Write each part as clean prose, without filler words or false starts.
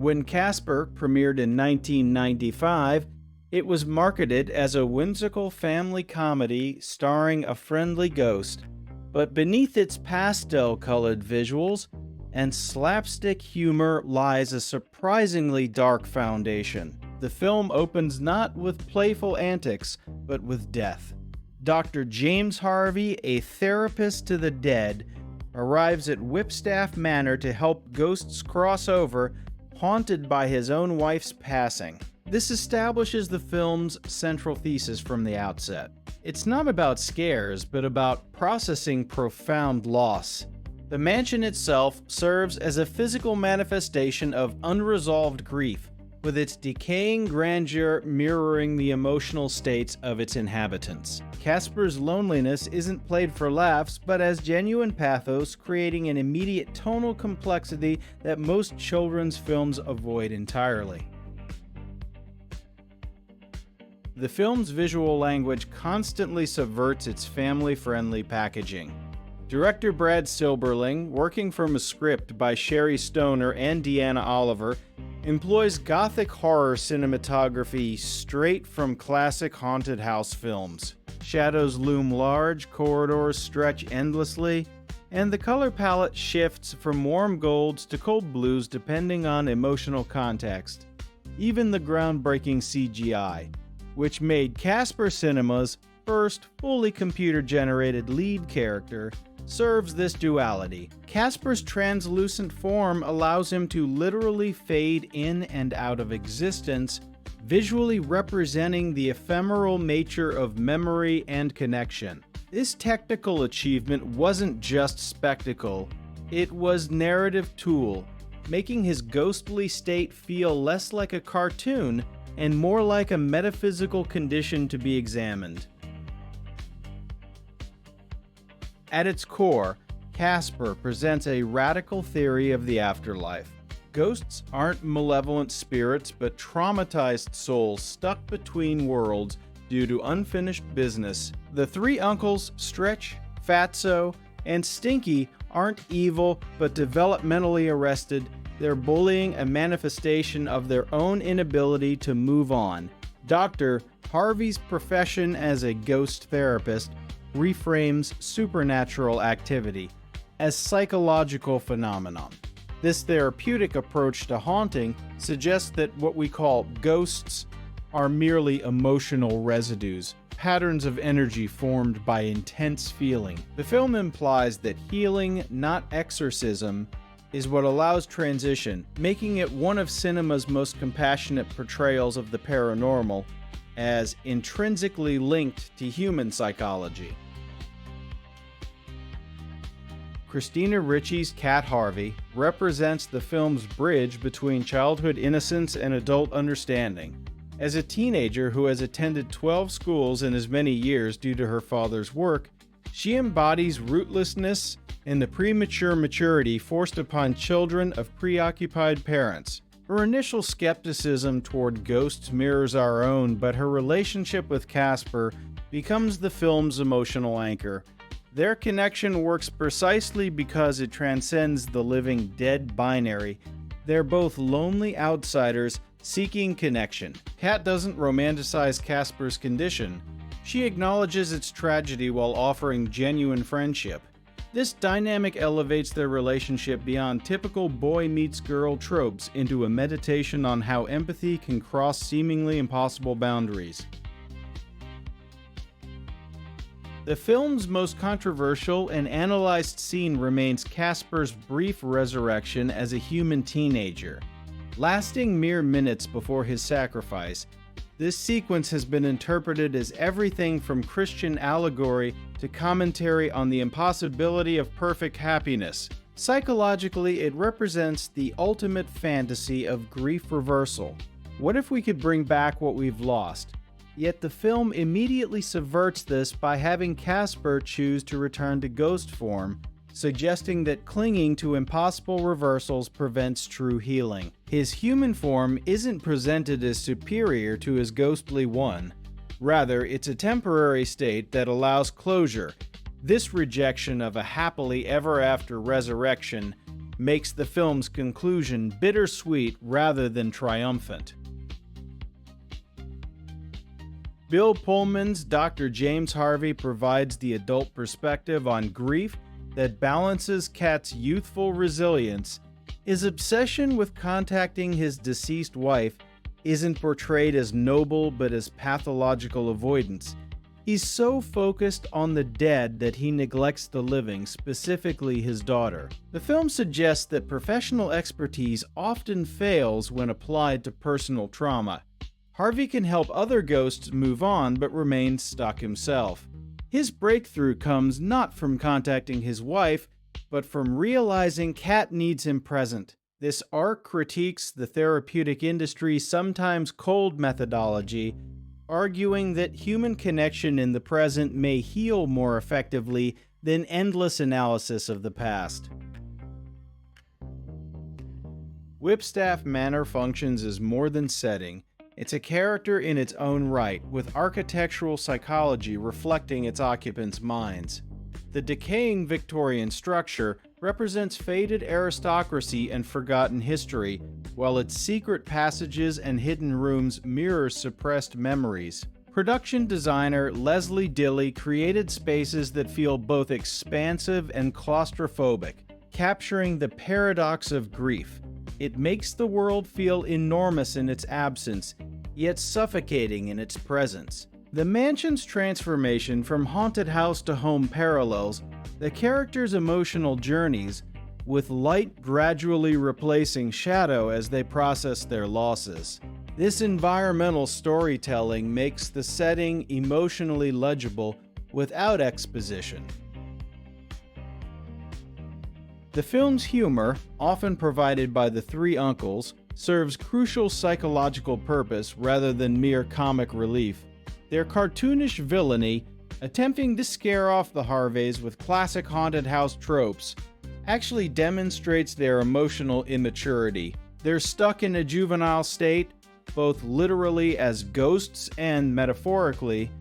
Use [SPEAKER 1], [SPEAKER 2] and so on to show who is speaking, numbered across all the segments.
[SPEAKER 1] When Casper premiered in 1995, it was marketed as a whimsical family comedy starring a friendly ghost, but beneath its pastel-colored visuals and slapstick humor lies a surprisingly dark foundation. The film opens not with playful antics, but with death. Dr. James Harvey, a therapist to the dead, arrives at Whipstaff Manor to help ghosts cross over, haunted by his own wife's passing. This establishes the film's central thesis from the outset. It's not about scares, but about processing profound loss. The mansion itself serves as a physical manifestation of unresolved grief, with its decaying grandeur mirroring the emotional states of its inhabitants. Casper's loneliness isn't played for laughs, but as genuine pathos, creating an immediate tonal complexity that most children's films avoid entirely. The film's visual language constantly subverts its family-friendly packaging. Director Brad Silberling, working from a script by Sherry Stoner and Deanna Oliver, employs gothic horror cinematography straight from classic haunted house films. Shadows loom large, corridors stretch endlessly, and the color palette shifts from warm golds to cold blues depending on emotional context. Even the groundbreaking CGI, which made Casper Cinema's first fully computer-generated lead character, serves this duality. Casper's translucent form allows him to literally fade in and out of existence, visually representing the ephemeral nature of memory and connection. This technical achievement wasn't just spectacle, it was narrative tool, making his ghostly state feel less like a cartoon and more like a metaphysical condition to be examined. At its core, Casper presents a radical theory of the afterlife. Ghosts aren't malevolent spirits, but traumatized souls stuck between worlds due to unfinished business. The three uncles, Stretch, Fatso, and Stinky, aren't evil, but developmentally arrested. They're bullying a manifestation of their own inability to move on. Dr. Harvey's profession as a ghost therapist reframes supernatural activity as psychological phenomenon. This therapeutic approach to haunting suggests that what we call ghosts are merely emotional residues, patterns of energy formed by intense feeling. The film implies that healing, not exorcism, is what allows transition, making it one of cinema's most compassionate portrayals of the paranormal, as intrinsically linked to human psychology. Christina Ricci's Cat Harvey represents the film's bridge between childhood innocence and adult understanding. As a teenager who has attended 12 schools in as many years due to her father's work, she embodies rootlessness and the premature maturity forced upon children of preoccupied parents. Her initial skepticism toward ghosts mirrors our own, but her relationship with Casper becomes the film's emotional anchor. Their connection works precisely because it transcends the living-dead binary. They're both lonely outsiders seeking connection. Kat doesn't romanticize Casper's condition. She acknowledges its tragedy while offering genuine friendship. This dynamic elevates their relationship beyond typical boy meets girl tropes into a meditation on how empathy can cross seemingly impossible boundaries. The film's most controversial and analyzed scene remains Casper's brief resurrection as a human teenager. Lasting mere minutes before his sacrifice, this sequence has been interpreted as everything from Christian allegory to commentary on the impossibility of perfect happiness. Psychologically, it represents the ultimate fantasy of grief reversal. What if we could bring back what we've lost? Yet the film immediately subverts this by having Casper choose to return to ghost form, suggesting that clinging to impossible reversals prevents true healing. His human form isn't presented as superior to his ghostly one. Rather, it's a temporary state that allows closure. This rejection of a happily ever after resurrection makes the film's conclusion bittersweet rather than triumphant. Bill Pullman's Dr. James Harvey provides the adult perspective on grief that balances Kat's youthful resilience. His obsession with contacting his deceased wife isn't portrayed as noble but as pathological avoidance. He's so focused on the dead that he neglects the living, specifically his daughter. The film suggests that professional expertise often fails when applied to personal trauma. Harvey can help other ghosts move on but remains stuck himself. His breakthrough comes not from contacting his wife, but from realizing Kat needs him present. This arc critiques the therapeutic industry's sometimes cold methodology, arguing that human connection in the present may heal more effectively than endless analysis of the past. Whipstaff Manor functions as more than setting. It's a character in its own right, with architectural psychology reflecting its occupants' minds. The decaying Victorian structure represents faded aristocracy and forgotten history, while its secret passages and hidden rooms mirror suppressed memories. Production designer Leslie Dilley created spaces that feel both expansive and claustrophobic, capturing the paradox of grief. It makes the world feel enormous in its absence, yet suffocating in its presence. The mansion's transformation from haunted house to home parallels the characters' emotional journeys, with light gradually replacing shadow as they process their losses. This environmental storytelling makes the setting emotionally legible without exposition. The film's humor, often provided by the three uncles, serves crucial psychological purpose rather than mere comic relief. Their cartoonish villainy, attempting to scare off the Harveys with classic haunted house tropes, actually demonstrates their emotional immaturity. They're stuck in a juvenile state, both literally as ghosts and metaphorically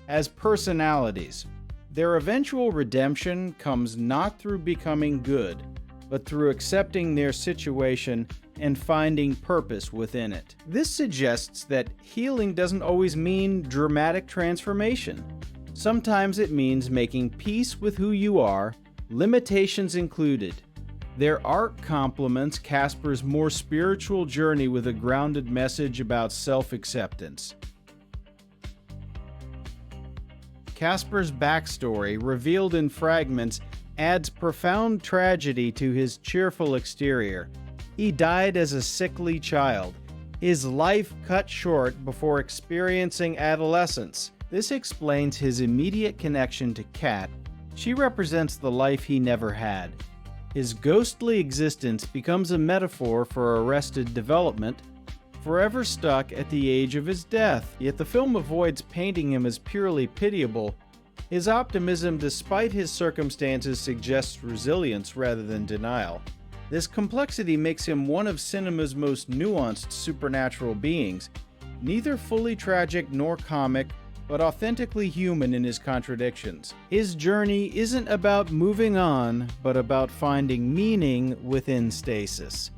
[SPEAKER 1] as personalities. Their eventual redemption comes not through becoming good, but through accepting their situation and finding purpose within it. This suggests that healing doesn't always mean dramatic transformation. Sometimes it means making peace with who you are, limitations included. Their arc complements Casper's more spiritual journey with a grounded message about self-acceptance. Casper's backstory, revealed in fragments, adds profound tragedy to his cheerful exterior. He died as a sickly child, his life cut short before experiencing adolescence. This explains his immediate connection to Kat. She represents the life he never had. His ghostly existence becomes a metaphor for arrested development, forever stuck at the age of his death. Yet the film avoids painting him as purely pitiable. His optimism, despite his circumstances, suggests resilience rather than denial. This complexity makes him one of cinema's most nuanced supernatural beings, neither fully tragic nor comic, but authentically human in his contradictions. His journey isn't about moving on, but about finding meaning within stasis.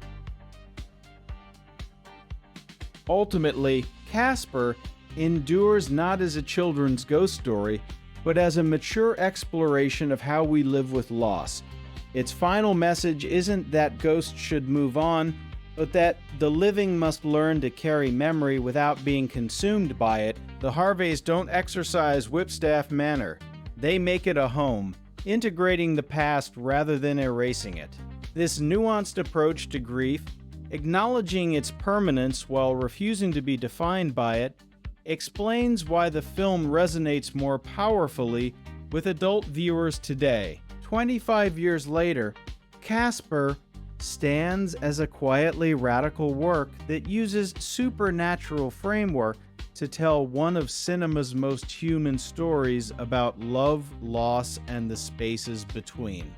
[SPEAKER 1] Ultimately, Casper endures not as a children's ghost story, but as a mature exploration of how we live with loss. Its final message isn't that ghosts should move on, but that the living must learn to carry memory without being consumed by it. The Harveys don't exercise Whipstaff Manor. They make it a home, integrating the past rather than erasing it. This nuanced approach to grief, acknowledging its permanence while refusing to be defined by it, explains why the film resonates more powerfully with adult viewers today. 25 years later, Casper stands as a quietly radical work that uses supernatural framework to tell one of cinema's most human stories about love, loss, and the spaces between.